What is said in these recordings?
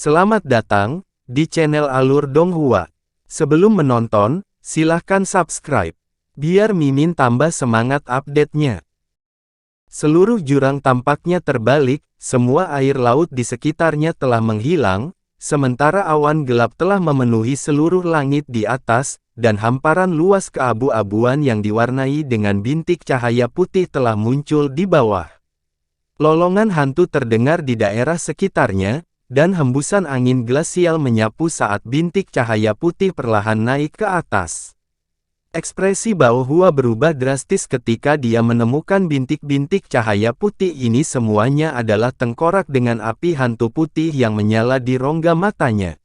Selamat datang di channel Alur Donghua. Sebelum menonton, silahkan subscribe, biar Mimin tambah semangat update-nya. Seluruh jurang tampaknya terbalik, semua air laut di sekitarnya telah menghilang, sementara awan gelap telah memenuhi seluruh langit di atas, dan hamparan luas keabu-abuan yang diwarnai dengan bintik cahaya putih telah muncul di bawah. Lolongan hantu terdengar di daerah sekitarnya, dan hembusan angin glasial menyapu saat bintik cahaya putih perlahan naik ke atas. Ekspresi Bao Hua berubah drastis ketika dia menemukan bintik-bintik cahaya putih ini. Semuanya adalah tengkorak dengan api hantu putih yang menyala di rongga matanya.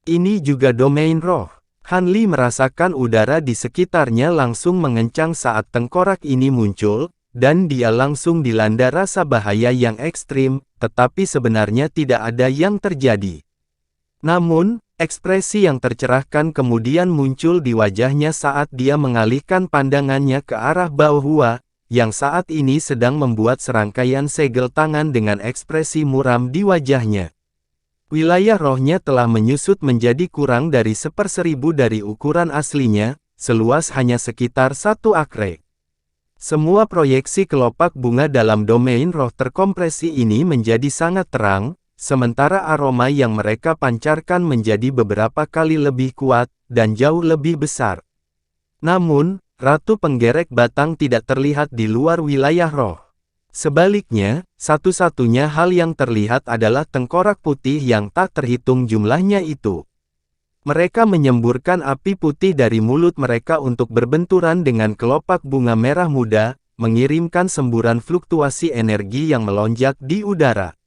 Ini juga domain roh. Han Li merasakan udara di sekitarnya langsung mengencang saat tengkorak ini muncul, dan dia langsung dilanda rasa bahaya yang ekstrim, tetapi sebenarnya tidak ada yang terjadi. Namun, ekspresi yang tercerahkan kemudian muncul di wajahnya saat dia mengalihkan pandangannya ke arah Bao Hua, yang saat ini sedang membuat serangkaian segel tangan dengan ekspresi muram di wajahnya. Wilayah rohnya telah menyusut menjadi kurang dari 1/1000 dari ukuran aslinya, seluas hanya sekitar 1 akre. Semua proyeksi kelopak bunga dalam domain roh terkompresi ini menjadi sangat terang, sementara aroma yang mereka pancarkan menjadi beberapa kali lebih kuat, dan jauh lebih besar. Namun, Ratu Penggerek Batang tidak terlihat di luar wilayah roh. Sebaliknya, satu-satunya hal yang terlihat adalah tengkorak putih yang tak terhitung jumlahnya itu. Mereka menyemburkan api putih dari mulut mereka untuk berbenturan dengan kelopak bunga merah muda, mengirimkan semburan fluktuasi energi yang melonjak di udara.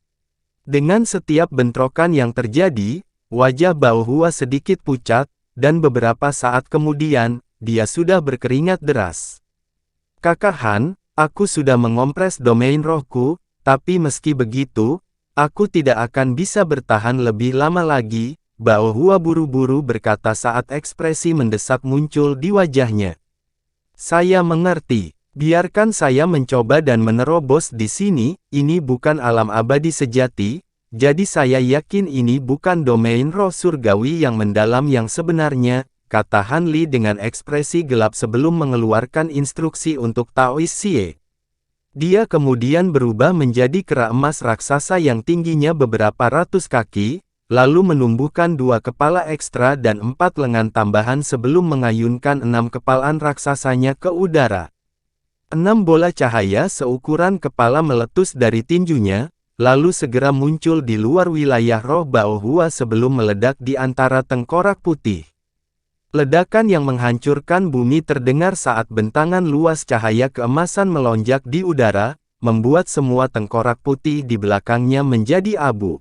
Dengan setiap bentrokan yang terjadi, wajah Bao Hua sedikit pucat, dan beberapa saat kemudian, dia sudah berkeringat deras. Kakak Han, aku sudah mengompres domain rohku, tapi meski begitu, aku tidak akan bisa bertahan lebih lama lagi. Bao Hua buru-buru berkata saat ekspresi mendesak muncul di wajahnya. Saya mengerti. Biarkan saya mencoba dan menerobos di sini. Ini bukan alam abadi sejati, jadi saya yakin ini bukan domain roh surgawi yang mendalam yang sebenarnya, kata Han Li dengan ekspresi gelap sebelum mengeluarkan instruksi untuk Taoist Xie. Dia kemudian berubah menjadi kera emas raksasa yang tingginya beberapa ratus kaki, lalu menumbuhkan 2 kepala ekstra dan 4 lengan tambahan sebelum mengayunkan 6 kepalan raksasanya ke udara. 6 bola cahaya seukuran kepala meletus dari tinjunya, lalu segera muncul di luar wilayah roh Bao Hua sebelum meledak di antara tengkorak putih. Ledakan yang menghancurkan bumi terdengar saat bentangan luas cahaya keemasan melonjak di udara, membuat semua tengkorak putih di belakangnya menjadi abu.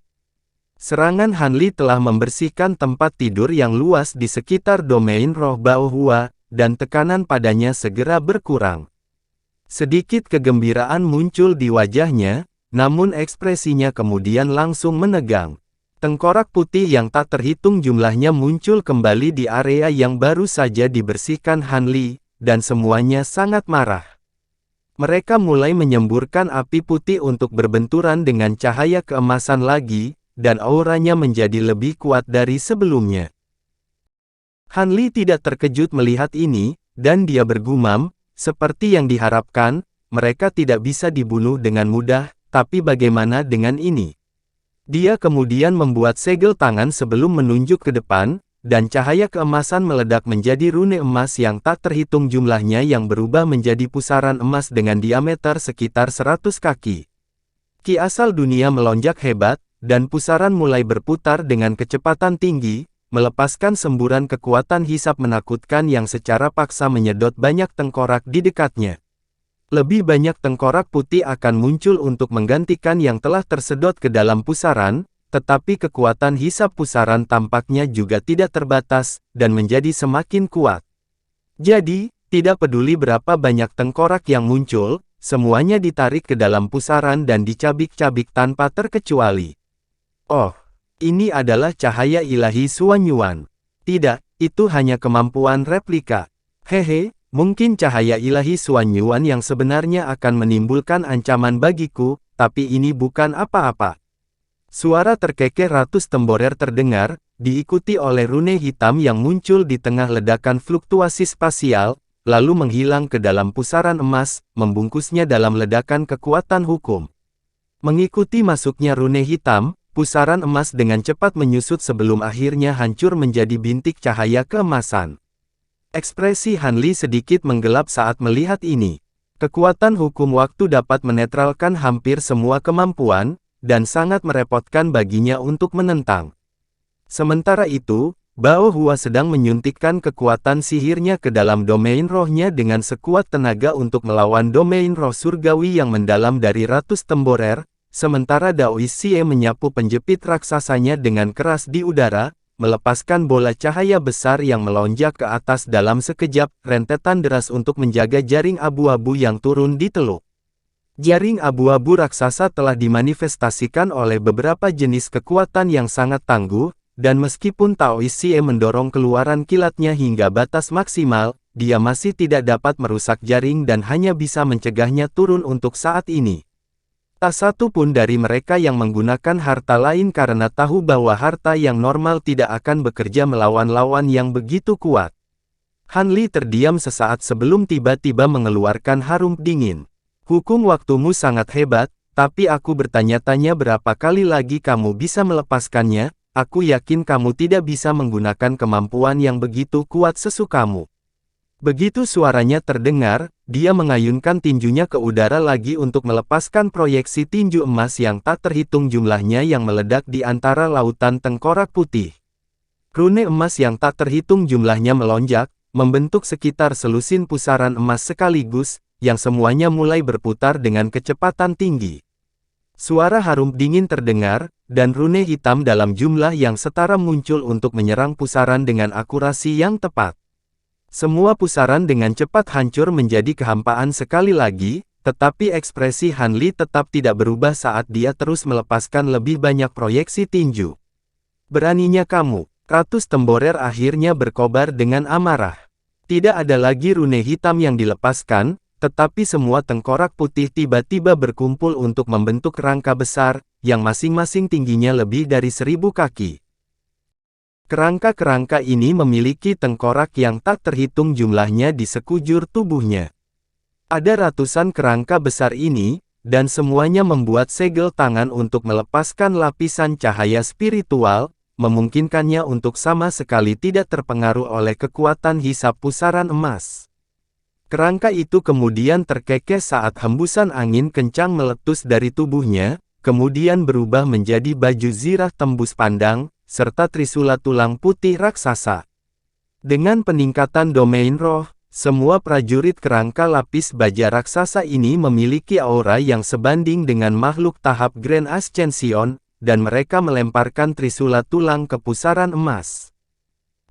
Serangan Han Li telah membersihkan tempat tidur yang luas di sekitar domain roh Bao Hua, dan tekanan padanya segera berkurang. Sedikit kegembiraan muncul di wajahnya, namun ekspresinya kemudian langsung menegang. Tengkorak putih yang tak terhitung jumlahnya muncul kembali di area yang baru saja dibersihkan Han Li, dan semuanya sangat marah. Mereka mulai menyemburkan api putih untuk berbenturan dengan cahaya keemasan lagi, dan auranya menjadi lebih kuat dari sebelumnya. Han Li tidak terkejut melihat ini, dan dia bergumam, seperti yang diharapkan, mereka tidak bisa dibunuh dengan mudah, tapi bagaimana dengan ini? Dia kemudian membuat segel tangan sebelum menunjuk ke depan, dan cahaya keemasan meledak menjadi rune emas yang tak terhitung jumlahnya yang berubah menjadi pusaran emas dengan diameter sekitar 100 kaki. Ki asal dunia melonjak hebat, dan pusaran mulai berputar dengan kecepatan tinggi, melepaskan semburan kekuatan hisap menakutkan yang secara paksa menyedot banyak tengkorak di dekatnya. Lebih banyak tengkorak putih akan muncul untuk menggantikan yang telah tersedot ke dalam pusaran, tetapi kekuatan hisap pusaran tampaknya juga tidak terbatas, dan menjadi semakin kuat. Jadi, tidak peduli berapa banyak tengkorak yang muncul, semuanya ditarik ke dalam pusaran dan dicabik-cabik tanpa terkecuali. Oh, ini adalah cahaya ilahi Suanyuan. Tidak, itu hanya kemampuan replika. Hehe, mungkin cahaya ilahi Suanyuan yang sebenarnya akan menimbulkan ancaman bagiku, tapi ini bukan apa-apa. Suara terkekeh ratus temborer terdengar, diikuti oleh rune hitam yang muncul di tengah ledakan fluktuasi spasial, lalu menghilang ke dalam pusaran emas, membungkusnya dalam ledakan kekuatan hukum. Mengikuti masuknya rune hitam, pusaran emas dengan cepat menyusut sebelum akhirnya hancur menjadi bintik cahaya keemasan. Ekspresi Han Li sedikit menggelap saat melihat ini. Kekuatan hukum waktu dapat menetralkan hampir semua kemampuan, dan sangat merepotkan baginya untuk menentang. Sementara itu, Bao Hua sedang menyuntikkan kekuatan sihirnya ke dalam domain rohnya dengan sekuat tenaga untuk melawan domain roh surgawi yang mendalam dari ratus temborer, sementara Dao Xie menyapu penjepit raksasanya dengan keras di udara, melepaskan bola cahaya besar yang melonjak ke atas dalam sekejap, rentetan deras untuk menjaga jaring abu-abu yang turun di teluk. Jaring abu-abu raksasa telah dimanifestasikan oleh beberapa jenis kekuatan yang sangat tangguh, dan meskipun Tao Xie mendorong keluaran kilatnya hingga batas maksimal, dia masih tidak dapat merusak jaring dan hanya bisa mencegahnya turun untuk saat ini. Tak satu pun dari mereka yang menggunakan harta lain karena tahu bahwa harta yang normal tidak akan bekerja melawan lawan yang begitu kuat. Han Li terdiam sesaat sebelum tiba-tiba mengeluarkan harum dingin. Hukum waktumu sangat hebat, tapi aku bertanya-tanya berapa kali lagi kamu bisa melepaskannya, aku yakin kamu tidak bisa menggunakan kemampuan yang begitu kuat sesukamu. Begitu suaranya terdengar, dia mengayunkan tinjunya ke udara lagi untuk melepaskan proyeksi tinju emas yang tak terhitung jumlahnya yang meledak di antara lautan tengkorak putih. Rune emas yang tak terhitung jumlahnya melonjak, membentuk sekitar selusin pusaran emas sekaligus, yang semuanya mulai berputar dengan kecepatan tinggi. Suara harum dingin terdengar, dan rune hitam dalam jumlah yang setara muncul untuk menyerang pusaran dengan akurasi yang tepat. Semua pusaran dengan cepat hancur menjadi kehampaan sekali lagi, tetapi ekspresi Han Li tetap tidak berubah saat dia terus melepaskan lebih banyak proyeksi tinju. Beraninya kamu, ratus temborer akhirnya berkobar dengan amarah. Tidak ada lagi rune hitam yang dilepaskan, tetapi semua tengkorak putih tiba-tiba berkumpul untuk membentuk rangka besar, yang masing-masing tingginya lebih dari 1000 kaki. Kerangka-kerangka ini memiliki tengkorak yang tak terhitung jumlahnya di sekujur tubuhnya. Ada ratusan kerangka besar ini, dan semuanya membuat segel tangan untuk melepaskan lapisan cahaya spiritual, memungkinkannya untuk sama sekali tidak terpengaruh oleh kekuatan hisap pusaran emas. Kerangka itu kemudian terkekeh saat hembusan angin kencang meletus dari tubuhnya, kemudian berubah menjadi baju zirah tembus pandang, serta trisula tulang putih raksasa. Dengan peningkatan domain roh, semua prajurit kerangka lapis baja raksasa ini memiliki aura yang sebanding dengan makhluk tahap Grand Ascension, dan mereka melemparkan trisula tulang ke pusaran emas.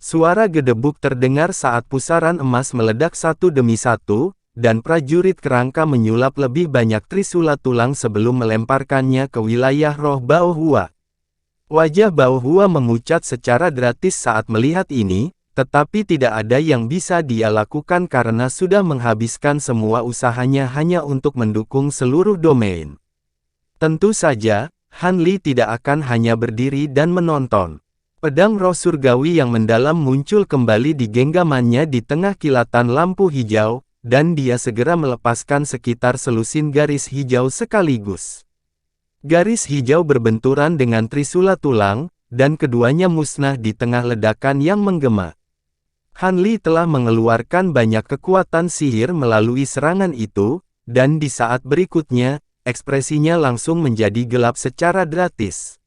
Suara gedebuk terdengar saat pusaran emas meledak satu demi satu, dan prajurit kerangka menyulap lebih banyak trisula tulang sebelum melemparkannya ke wilayah roh Bao Hua. Wajah Bao Hua memucat secara drastis saat melihat ini, tetapi tidak ada yang bisa dia lakukan karena sudah menghabiskan semua usahanya hanya untuk mendukung seluruh domain. Tentu saja, Han Li tidak akan hanya berdiri dan menonton. Pedang roh surgawi yang mendalam muncul kembali di genggamannya di tengah kilatan lampu hijau, dan dia segera melepaskan sekitar selusin garis hijau sekaligus. Garis hijau berbenturan dengan trisula tulang, dan keduanya musnah di tengah ledakan yang menggema. Han Li telah mengeluarkan banyak kekuatan sihir melalui serangan itu, dan di saat berikutnya, ekspresinya langsung menjadi gelap secara drastis.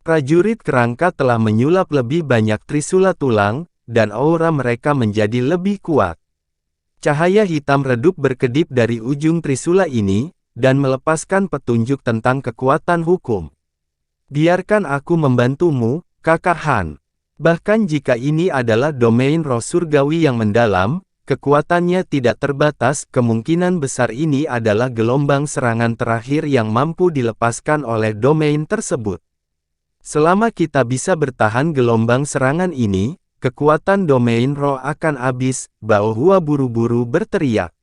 Prajurit kerangka telah menyulap lebih banyak trisula tulang, dan aura mereka menjadi lebih kuat. Cahaya hitam redup berkedip dari ujung trisula ini, dan melepaskan petunjuk tentang kekuatan hukum. Biarkan aku membantumu, Kakak Han. Bahkan jika ini adalah domain roh surgawi yang mendalam, kekuatannya tidak terbatas, kemungkinan besar ini adalah gelombang serangan terakhir yang mampu dilepaskan oleh domain tersebut. Selama kita bisa bertahan gelombang serangan ini, kekuatan domain roh akan habis, Bao Hua buru-buru berteriak.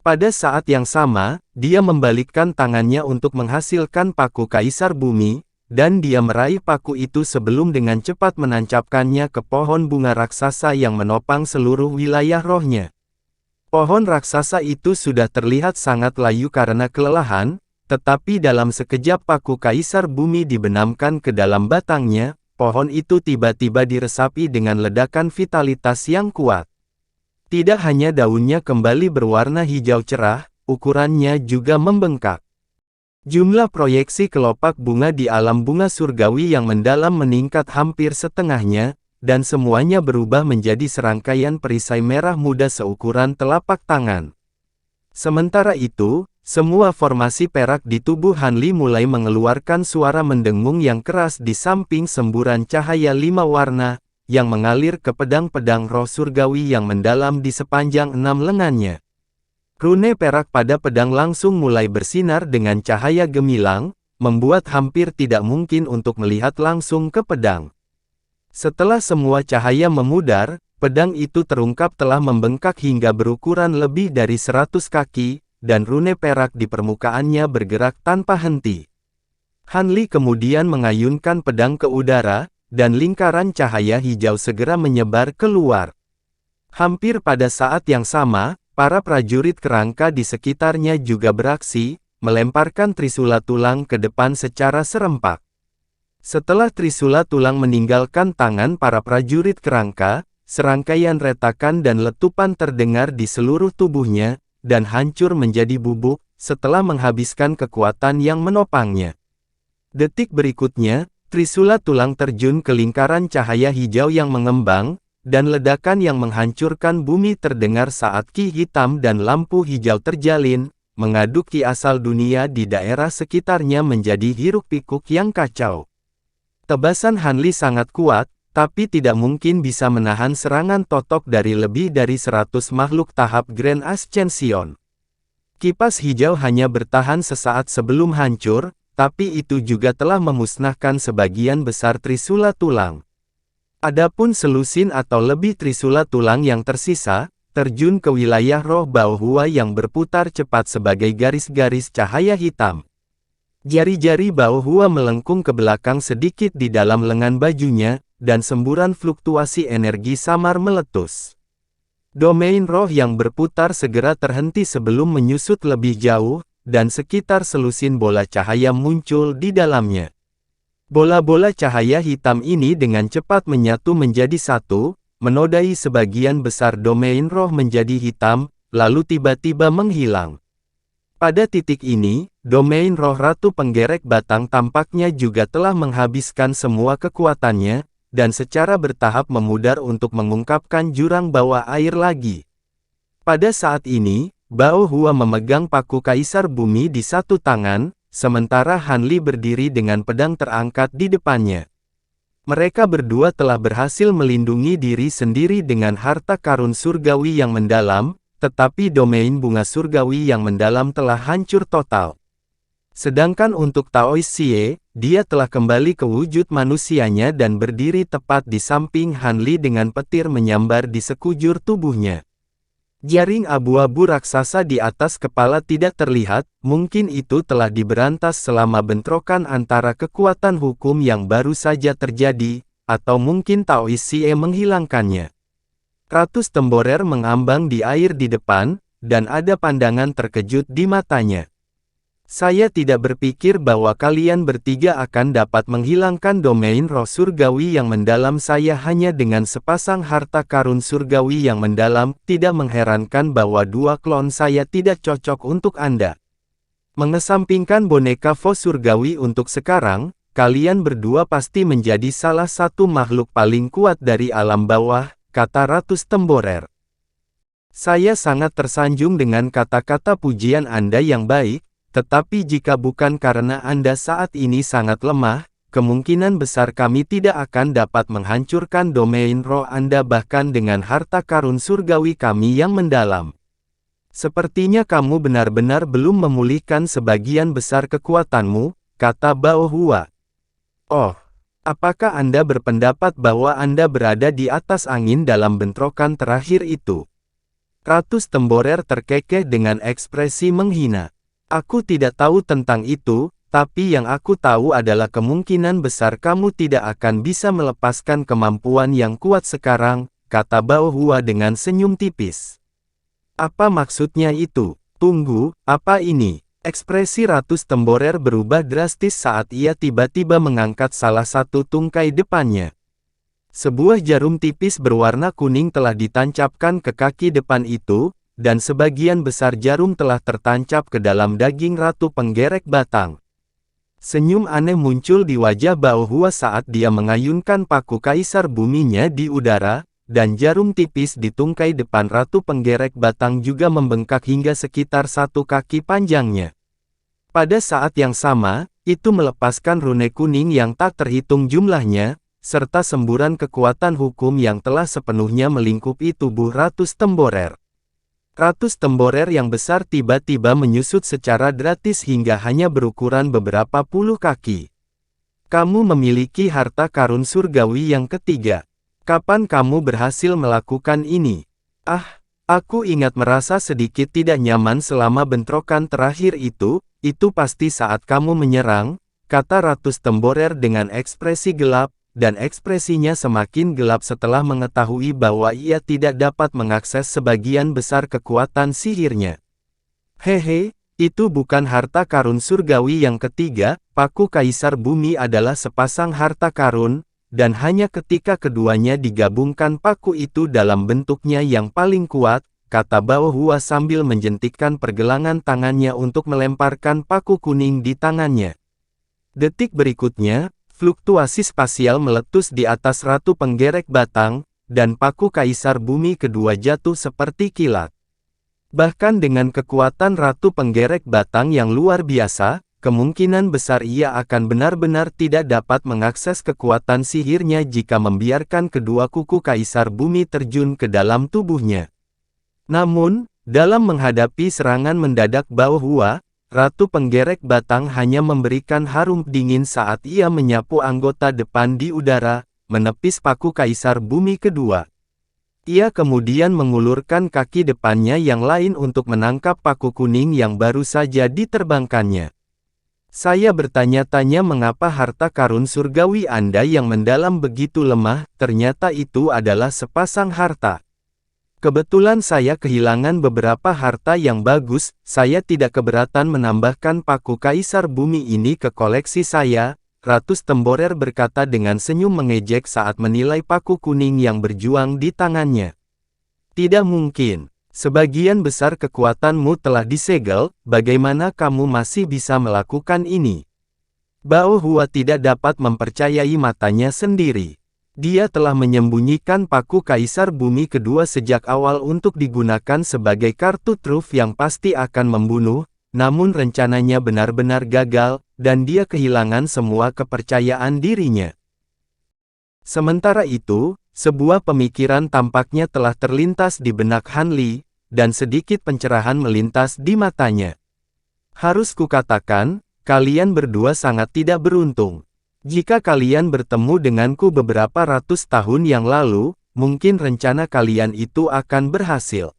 Pada saat yang sama, dia membalikkan tangannya untuk menghasilkan paku Kaisar Bumi, dan dia meraih paku itu sebelum dengan cepat menancapkannya ke pohon bunga raksasa yang menopang seluruh wilayah rohnya. Pohon raksasa itu sudah terlihat sangat layu karena kelelahan, tetapi dalam sekejap paku Kaisar Bumi dibenamkan ke dalam batangnya, pohon itu tiba-tiba diresapi dengan ledakan vitalitas yang kuat. Tidak hanya daunnya kembali berwarna hijau cerah, ukurannya juga membengkak. Jumlah proyeksi kelopak bunga di alam bunga surgawi yang mendalam meningkat hampir setengahnya, dan semuanya berubah menjadi serangkaian perisai merah muda seukuran telapak tangan. Sementara itu, semua formasi perak di tubuh Hanli mulai mengeluarkan suara mendengung yang keras di samping semburan cahaya 5 warna, yang mengalir ke pedang-pedang roh surgawi yang mendalam di sepanjang 6 lengannya. Rune perak pada pedang langsung mulai bersinar dengan cahaya gemilang, membuat hampir tidak mungkin untuk melihat langsung ke pedang. Setelah semua cahaya memudar, pedang itu terungkap telah membengkak hingga berukuran lebih dari 100 kaki, dan rune perak di permukaannya bergerak tanpa henti. Hanli kemudian mengayunkan pedang ke udara, dan lingkaran cahaya hijau segera menyebar keluar. Hampir pada saat yang sama, para prajurit kerangka di sekitarnya juga beraksi, melemparkan trisula tulang ke depan secara serempak. Setelah trisula tulang meninggalkan tangan para prajurit kerangka, serangkaian retakan dan letupan terdengar di seluruh tubuhnya, dan hancur menjadi bubuk, setelah menghabiskan kekuatan yang menopangnya. Detik berikutnya, trisula tulang terjun ke lingkaran cahaya hijau yang mengembang, dan ledakan yang menghancurkan bumi terdengar saat ki hitam dan lampu hijau terjalin, mengaduk ki asal dunia di daerah sekitarnya menjadi hiruk-pikuk yang kacau. Tebasan Hanli sangat kuat, tapi tidak mungkin bisa menahan serangan totok dari lebih dari 100 makhluk tahap Grand Ascension. Kipas hijau hanya bertahan sesaat sebelum hancur, tapi itu juga telah memusnahkan sebagian besar trisula tulang. Adapun selusin atau lebih trisula tulang yang tersisa, terjun ke wilayah roh Baohua yang berputar cepat sebagai garis-garis cahaya hitam. Jari-jari Baohua melengkung ke belakang sedikit di dalam lengan bajunya, dan semburan fluktuasi energi samar meletus. Domain roh yang berputar segera terhenti sebelum menyusut lebih jauh, dan sekitar selusin bola cahaya muncul di dalamnya. Bola-bola cahaya hitam ini dengan cepat menyatu menjadi satu, menodai sebagian besar domain roh menjadi hitam, lalu tiba-tiba menghilang. Pada titik ini, domain roh Ratu Penggerek Batang tampaknya juga telah menghabiskan semua kekuatannya, dan secara bertahap memudar untuk mengungkapkan jurang bawah air lagi. Pada saat ini, Baohua memegang paku Kaisar Bumi di satu tangan, sementara Hanli berdiri dengan pedang terangkat di depannya. Mereka berdua telah berhasil melindungi diri sendiri dengan harta karun surgawi yang mendalam, tetapi domain bunga surgawi yang mendalam telah hancur total. Sedangkan untuk Taois Xie, dia telah kembali ke wujud manusianya dan berdiri tepat di samping Hanli dengan petir menyambar di sekujur tubuhnya. Jaring abu-abu raksasa di atas kepala tidak terlihat, mungkin itu telah diberantas selama bentrokan antara kekuatan hukum yang baru saja terjadi, atau mungkin Taois Xie menghilangkannya. Ratus Temborer mengambang di air di depan, dan ada pandangan terkejut di matanya. Saya tidak berpikir bahwa kalian bertiga akan dapat menghilangkan domain roh surgawi yang mendalam saya hanya dengan sepasang harta karun surgawi yang mendalam. Tidak mengherankan bahwa dua klon saya tidak cocok untuk Anda. Mengesampingkan boneka Vo surgawi untuk sekarang, kalian berdua pasti menjadi salah satu makhluk paling kuat dari alam bawah, kata Ratus Temborer. Saya sangat tersanjung dengan kata-kata pujian Anda yang baik. Tetapi jika bukan karena Anda saat ini sangat lemah, kemungkinan besar kami tidak akan dapat menghancurkan domain roh Anda bahkan dengan harta karun surgawi kami yang mendalam. Sepertinya kamu benar-benar belum memulihkan sebagian besar kekuatanmu, kata Baohua. Oh, apakah Anda berpendapat bahwa Anda berada di atas angin dalam bentrokan terakhir itu? Ratus Temborer terkekeh dengan ekspresi menghina. Aku tidak tahu tentang itu, Tapi yang aku tahu adalah kemungkinan besar kamu tidak akan bisa melepaskan kemampuan yang kuat sekarang, kata Bao Hua dengan senyum tipis. Apa maksudnya itu? Tunggu, apa ini? Ekspresi Ratu Temborer berubah drastis saat ia tiba-tiba mengangkat salah satu tungkai depannya. Sebuah jarum tipis berwarna kuning telah ditancapkan ke kaki depan itu, dan sebagian besar jarum telah tertancap ke dalam daging Ratu Penggerek Batang. Senyum aneh muncul di wajah Bao Hua saat dia mengayunkan paku kaisar buminya di udara, dan jarum tipis di tungkai depan Ratu Penggerek Batang juga membengkak hingga sekitar 1 kaki panjangnya. Pada saat yang sama, itu melepaskan rune kuning yang tak terhitung jumlahnya, serta semburan kekuatan hukum yang telah sepenuhnya melingkupi tubuh Ratu Temborer. Ratu Temborer yang besar tiba-tiba menyusut secara drastis hingga hanya berukuran beberapa puluh kaki. Kamu memiliki harta karun surgawi yang ketiga. Kapan kamu berhasil melakukan ini? Aku ingat merasa sedikit tidak nyaman selama bentrokan terakhir itu pasti saat kamu menyerang, kata Ratu Temborer dengan ekspresi gelap, dan ekspresinya semakin gelap setelah mengetahui bahwa ia tidak dapat mengakses sebagian besar kekuatan sihirnya. Hehe, itu bukan harta karun surgawi yang ketiga, paku kaisar bumi adalah sepasang harta karun, dan hanya ketika keduanya digabungkan paku itu dalam bentuknya yang paling kuat, kata Bao Hua sambil menjentikkan pergelangan tangannya untuk melemparkan paku kuning di tangannya. Detik berikutnya, fluktuasi spasial meletus di atas Ratu Penggerek Batang, dan paku kaisar bumi kedua jatuh seperti kilat. Bahkan dengan kekuatan Ratu Penggerek Batang yang luar biasa, kemungkinan besar ia akan benar-benar tidak dapat mengakses kekuatan sihirnya jika membiarkan kedua kuku kaisar bumi terjun ke dalam tubuhnya. Namun, dalam menghadapi serangan mendadak Bao Hua, Ratu Penggerek Batang hanya memberikan harum dingin saat ia menyapu anggota depan di udara, menepis paku kaisar bumi kedua. Ia kemudian mengulurkan kaki depannya yang lain untuk menangkap paku kuning yang baru saja diterbangkannya. Saya bertanya-tanya mengapa harta karun surgawi Anda yang mendalam begitu lemah, ternyata itu adalah sepasang harta. Kebetulan saya kehilangan beberapa harta yang bagus, saya tidak keberatan menambahkan paku kaisar bumi ini ke koleksi saya, Ratu Temborer berkata dengan senyum mengejek saat menilai paku kuning yang berjuang di tangannya. Tidak mungkin, sebagian besar kekuatanmu telah disegel, bagaimana kamu masih bisa melakukan ini? Bao Hua tidak dapat mempercayai matanya sendiri. Dia telah menyembunyikan paku kaisar bumi kedua sejak awal untuk digunakan sebagai kartu truf yang pasti akan membunuh, namun rencananya benar-benar gagal, dan dia kehilangan semua kepercayaan dirinya. Sementara itu, sebuah pemikiran tampaknya telah terlintas di benak Han Li, dan sedikit pencerahan melintas di matanya. Harus kukatakan, kalian berdua sangat tidak beruntung. Jika kalian bertemu denganku beberapa ratus tahun yang lalu, mungkin rencana kalian itu akan berhasil.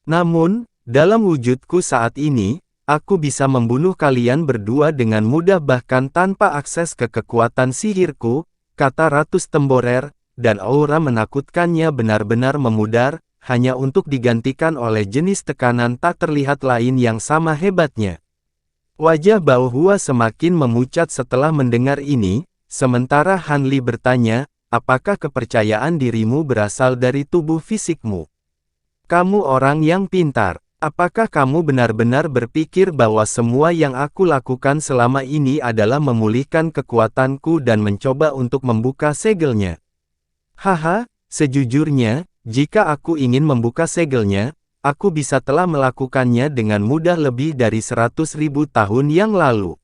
Namun, dalam wujudku saat ini, aku bisa membunuh kalian berdua dengan mudah bahkan tanpa akses ke kekuatan sihirku, kata Ratu Temborer, dan aura menakutkannya benar-benar memudar, hanya untuk digantikan oleh jenis tekanan tak terlihat lain yang sama hebatnya. Wajah Bao Hua semakin memucat setelah mendengar ini, sementara Han Li bertanya, apakah kepercayaan dirimu berasal dari tubuh fisikmu? Kamu orang yang pintar, apakah kamu benar-benar berpikir bahwa semua yang aku lakukan selama ini adalah memulihkan kekuatanku dan mencoba untuk membuka segelnya? Haha, sejujurnya, jika aku ingin membuka segelnya, aku bisa telah melakukannya dengan mudah lebih dari 100.000 tahun yang lalu.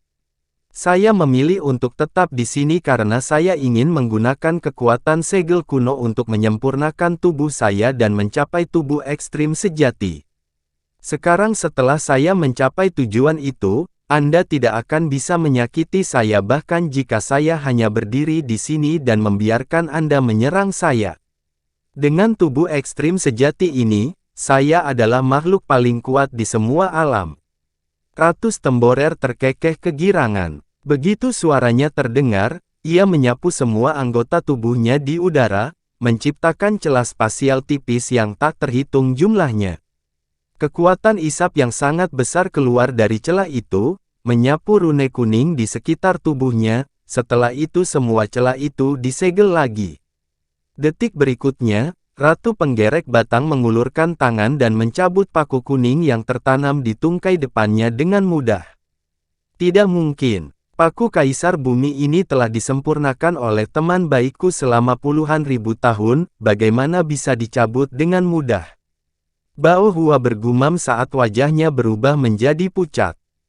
Saya memilih untuk tetap di sini karena saya ingin menggunakan kekuatan segel kuno untuk menyempurnakan tubuh saya dan mencapai tubuh ekstrim sejati. Sekarang setelah saya mencapai tujuan itu, Anda tidak akan bisa menyakiti saya bahkan jika saya hanya berdiri di sini dan membiarkan Anda menyerang saya. Dengan tubuh ekstrim sejati ini, saya adalah makhluk paling kuat di semua alam. Ratu Stemborer terkekeh kegirangan. Begitu suaranya terdengar, ia menyapu semua anggota tubuhnya di udara, menciptakan celah spasial tipis yang tak terhitung jumlahnya. Kekuatan isap yang sangat besar keluar dari celah itu, menyapu rune kuning di sekitar tubuhnya, setelah itu semua celah itu disegel lagi. Detik berikutnya, Ratu Penggerek Batang mengulurkan tangan dan mencabut paku kuning yang tertanam di tungkai depannya dengan mudah. Tidak mungkin. Paku Kaisar Bumi ini telah disempurnakan oleh teman baikku selama puluhan ribu tahun, bagaimana bisa dicabut dengan mudah? Bao Hua bergumam saat wajahnya berubah menjadi pucat.